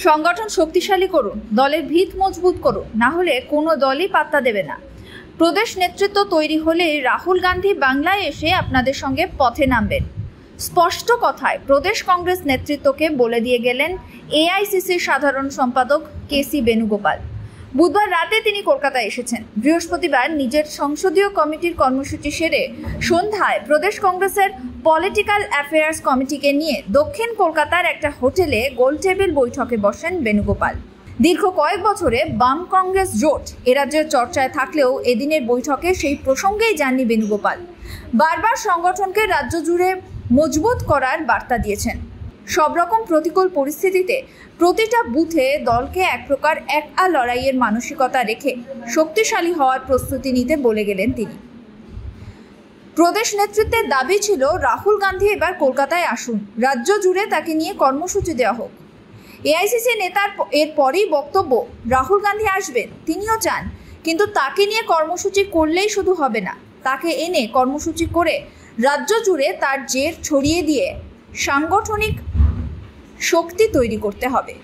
সংগঠন শক্তিশালী করুন, দলের ভিত মজবুত করুন, না হলে কোনো দলই পাত্তা দেবে না। প্রদেশ নেতৃত্ব তৈরি হলে রাহুল গান্ধী বাংলায় এসে আপনাদের সঙ্গে পথে নামবেন। স্পষ্ট কথায় প্রদেশ কংগ্রেস নেতৃত্বকে বলে দিয়ে গেলেন এআইসিসির সাধারণ সম্পাদক কেসি বেণুগোপাল। বুধবার রাতে তিনি কলকাতায় এসেছেন। বৃহস্পতিবার নিজের সংসদীয় কমিটির কর্মসূচি সেরে সন্ধ্যায় প্রদেশ কংগ্রেসের পলিটিক্যাল অ্যাফেয়ার্স কমিটিকে নিয়ে দক্ষিণ কলকাতার একটা হোটেলে গোলটেবিল বৈঠকে বসেন বেণুগোপাল। দীর্ঘ কয়েক বছরে বাম কংগ্রেস জোট এরাজ্যের চর্চায় থাকলেও এদিনের বৈঠকে সেই প্রসঙ্গেই যাননি বেণুগোপাল। বারবার সংগঠনকে রাজ্য জুড়ে মজবুত করার বার্তা দিয়েছেন। সব রকম প্রতিকূল পরিস্থিতিতে প্রতিটা বুথে দলকে এক প্রকার একা লড়াইয়ের মানসিকতা রেখে শক্তিশালী হওয়ার প্রস্তুতি নিতে বলে গেলেন তিনি। প্রদেশ নেতৃত্বের দাবি ছিল রাহুল গান্ধী এবার কলকাতায় আসুন, রাজ্য জুড়ে তাকে নিয়ে কর্মসূচি দেওয়া হোক। এআইসিসি নেতার এর পরেই বক্তব্য, রাহুল গান্ধী আসবেন, তিনিও চান, কিন্তু তাকে নিয়ে কর্মসূচি করলেই শুধু হবে না, তাকে এনে কর্মসূচি করে রাজ্য জুড়ে তার জের ছড়িয়ে দিয়ে সাংগঠনিক শক্তি তৈরি করতে হবে।